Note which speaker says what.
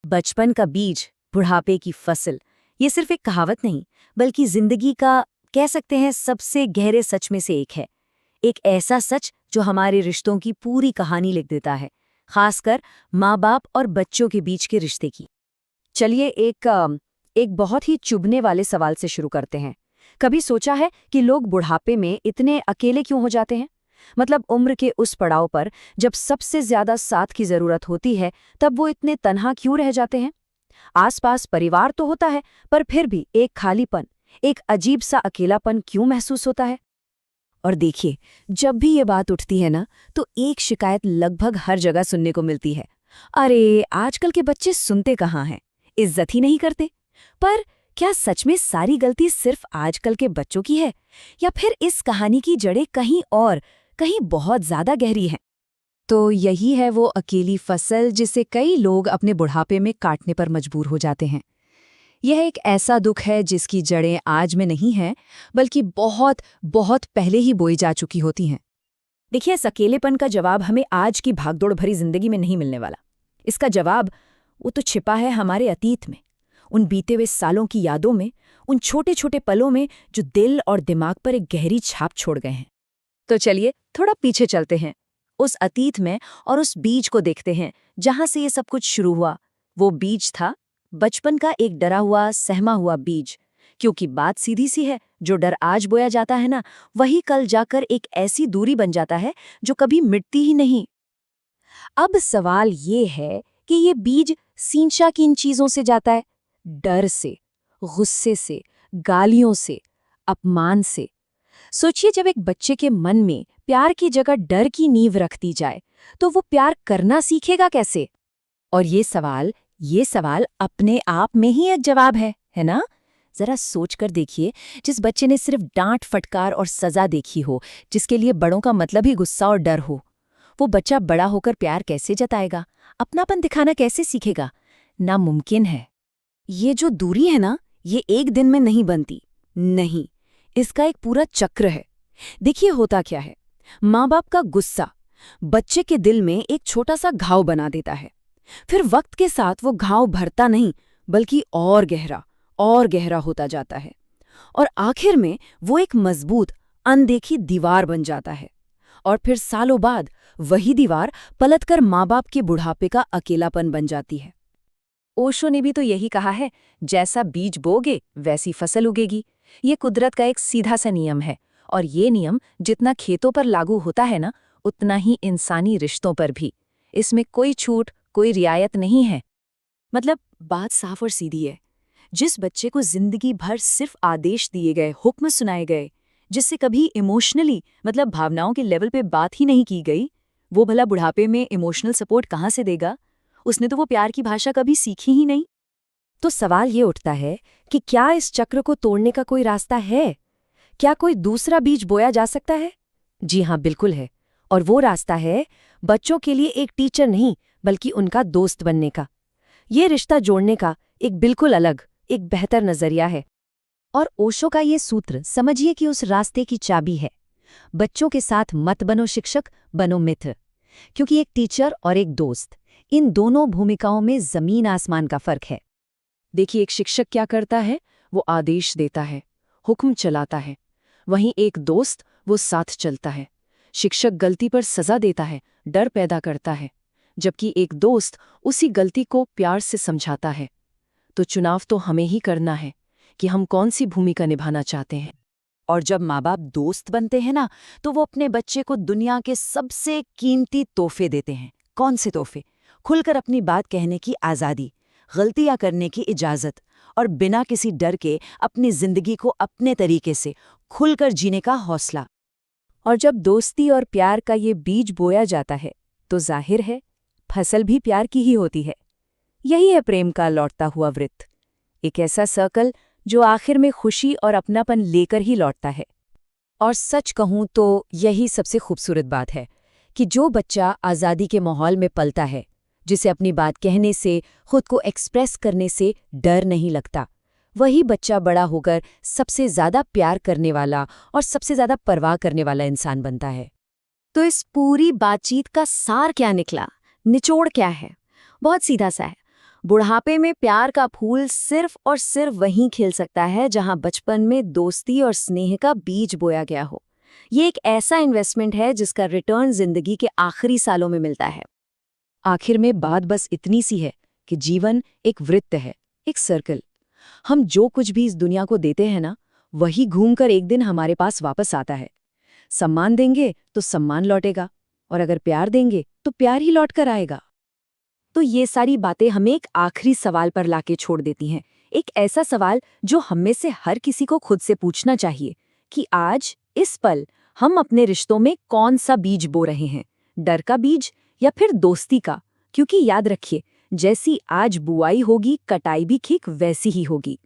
Speaker 1: बचपन का बीज, बुढ़ापे की फसल, ये सिर्फ एक कहावत नहीं, बल्कि जिंदगी का, कह सकते हैं, सबसे गहरे सच में से एक है। एक ऐसा सच जो हमारे रिश्तों की पूरी कहानी लिख देता है, खासकर माँ बाप और बच्चों के बीच के रिश्ते की। चलिए एक बहुत ही चुभने वाले सवाल से शुरू करते हैं। कभी सोचा है कि लोग बुढ़ापे में इतने अकेले क्यों हो जाते हैं? मतलब उम्र के उस पड़ाव पर जब सबसे ज्यादा साथ की जरूरत होती है, तब वो इतने तन्हा क्यों रह जाते हैं? आसपास परिवार तो होता है, पर फिर भी एक खालीपन, एक अजीब सा अकेलापन क्यों महसूस होता है? और देखिए, जब भी ये बात उठती है ना, तो एक शिकायत लगभग हर जगह सुनने को मिलती है। अरे, आजकल के बच्चे सुनते कहाँ हैं, इज्जत ही नहीं करते। पर क्या सच में सारी गलती सिर्फ आजकल के बच्चों की है, या फिर इस कहानी की जड़ें कहीं और, कहीं बहुत ज्यादा गहरी हैं? तो यही है वो अकेली फसल जिसे कई लोग अपने बुढ़ापे में काटने पर मजबूर हो जाते हैं। यह एक ऐसा दुख है जिसकी जड़ें आज में नहीं हैं, बल्कि बहुत बहुत पहले ही बोई जा चुकी होती हैं। देखिए, इस अकेलेपन का जवाब हमें आज की भागदौड़ भरी जिंदगी में नहीं मिलने वाला। इसका जवाब वो तो छिपा है हमारे अतीत में, उन बीते हुए सालों की यादों में, उन छोटे छोटे पलों में जो दिल और दिमाग पर एक गहरी छाप छोड़ गए हैं। तो चलिए थोड़ा पीछे चलते हैं, उस अतीत में, और उस बीज को देखते हैं जहां से ये सब कुछ शुरू हुआ। वो बीज था बचपन का एक डरा हुआ, सहमा हुआ बीज। क्योंकि बात सीधी सी है, जो डर आज बोया जाता है ना, वही कल जाकर एक ऐसी दूरी बन जाता है जो कभी मिटती ही नहीं। अब सवाल ये है कि ये बीज सींचा किन चीजों से जाता है? डर से, गुस्से से, गालियों से, अपमान से। सोचिए, जब एक बच्चे के मन में प्यार की जगह डर की नींव रख दी जाए, तो वो प्यार करना सीखेगा कैसे? और ये सवाल अपने आप में ही एक जवाब है ना? जरा सोच कर देखिए, जिस बच्चे ने सिर्फ डांट, फटकार और सजा देखी हो, जिसके लिए बड़ों का मतलब ही गुस्सा और डर हो, वो बच्चा बड़ा होकर प्यार कैसे जताएगा, अपनापन दिखाना कैसे सीखेगा? नामुमकिन है। ये जो दूरी है ना, ये एक दिन में नहीं बनती। नहीं, इसका एक पूरा चक्र है। देखिए होता क्या है, माँ बाप का गुस्सा बच्चे के दिल में एक छोटा सा घाव बना देता है। फिर वक्त के साथ वो घाव भरता नहीं, बल्कि और गहरा होता जाता है, और आखिर में वो एक मजबूत, अनदेखी दीवार बन जाता है। और फिर सालों बाद वही दीवार पलटकर माँ बाप के बुढ़ापे का अकेलापन बन जाती है। ओशो ने भी तो यही कहा है, जैसा बीज बोगे वैसी फसल उगेगी। ये कुदरत का एक सीधा सा नियम है, और ये नियम जितना खेतों पर लागू होता है ना, उतना ही इंसानी रिश्तों पर भी। इसमें कोई छूट, कोई रियायत नहीं है। मतलब बात साफ और सीधी है। जिस बच्चे को जिंदगी भर सिर्फ आदेश दिए गए, हुक्म सुनाए गए, जिससे कभी इमोशनली, मतलब भावनाओं के लेवल पे बात ही नहीं की गई, वो भला बुढ़ापे में इमोशनल सपोर्ट कहाँ से देगा? उसने तो वो प्यार की भाषा कभी सीखी ही नहीं। तो सवाल ये उठता है कि क्या इस चक्र को तोड़ने का कोई रास्ता है? क्या कोई दूसरा बीज बोया जा सकता है? जी हाँ, बिल्कुल है। और वो रास्ता है बच्चों के लिए एक टीचर नहीं, बल्कि उनका दोस्त बनने का। ये रिश्ता जोड़ने का एक बिल्कुल अलग, एक बेहतर नजरिया है। और ओशो का ये सूत्र समझिए कि उस रास्ते की चाबी है। बच्चों के साथ मत बनो शिक्षक, बनो मित्र। क्योंकि एक टीचर और एक दोस्त, इन दोनों भूमिकाओं में जमीन आसमान का फर्क है। देखिए, एक शिक्षक क्या करता है? वो आदेश देता है, हुक्म चलाता है। वहीं एक दोस्त, वो साथ चलता है। शिक्षक गलती पर सजा देता है, डर पैदा करता है, जबकि एक दोस्त उसी गलती को प्यार से समझाता है। तो चुनाव तो हमें ही करना है कि हम कौन सी भूमिका निभाना चाहते हैं। और जब माँ बाप दोस्त बनते हैं ना, तो वो अपने बच्चे को दुनिया के सबसे कीमती तोहफे देते हैं। कौन से तोहफे? खुलकर अपनी बात कहने की आज़ादी, गलतियाँ करने की इजाज़त, और बिना किसी डर के अपनी जिंदगी को अपने तरीके से खुलकर जीने का हौसला। और जब दोस्ती और प्यार का ये बीज बोया जाता है, तो जाहिर है फसल भी प्यार की ही होती है। यही है प्रेम का लौटता हुआ वृत्त, एक ऐसा सर्कल जो आखिर में खुशी और अपनापन लेकर ही लौटता है। और सच कहूं तो यही सबसे खूबसूरत बात है कि जो बच्चा आज़ादी के माहौल में पलता है, जिसे अपनी बात कहने से, खुद को एक्सप्रेस करने से डर नहीं लगता, वही बच्चा बड़ा होकर सबसे ज़्यादा प्यार करने वाला और सबसे ज़्यादा परवाह करने वाला इंसान बनता है। तो इस पूरी बातचीत का सार क्या निकला, निचोड़ क्या है? बहुत सीधा सा है। बुढ़ापे में प्यार का फूल सिर्फ और सिर्फ वहीं खिल सकता है जहां बचपन में दोस्ती और स्नेह का बीज बोया गया हो। ये एक ऐसा इन्वेस्टमेंट है जिसका रिटर्न जिंदगी के आखिरी सालों में मिलता है।
Speaker 2: आखिर में बात बस इतनी सी है कि जीवन एक वृत्त है, एक सर्कल। हम जो कुछ भी इस दुनिया को देते हैं ना, वही घूमकर एक दिन हमारे पास वापस आता है। सम्मान देंगे तो सम्मान लौटेगा, और अगर प्यार देंगे तो प्यार ही लौट कर आएगा।
Speaker 1: तो ये सारी बातें हमें एक आखिरी सवाल पर लाके छोड़ देती हैं। एक ऐसा सवाल जो हम में से हर किसी को खुद से पूछना चाहिए कि आज, इस पल, हम अपने रिश्तों में कौन सा बीज बो रहे हैं? डर का बीज या फिर दोस्ती का? क्योंकि याद रखिए, जैसी आज बुआई होगी, कटाई भी ठीक वैसी ही होगी।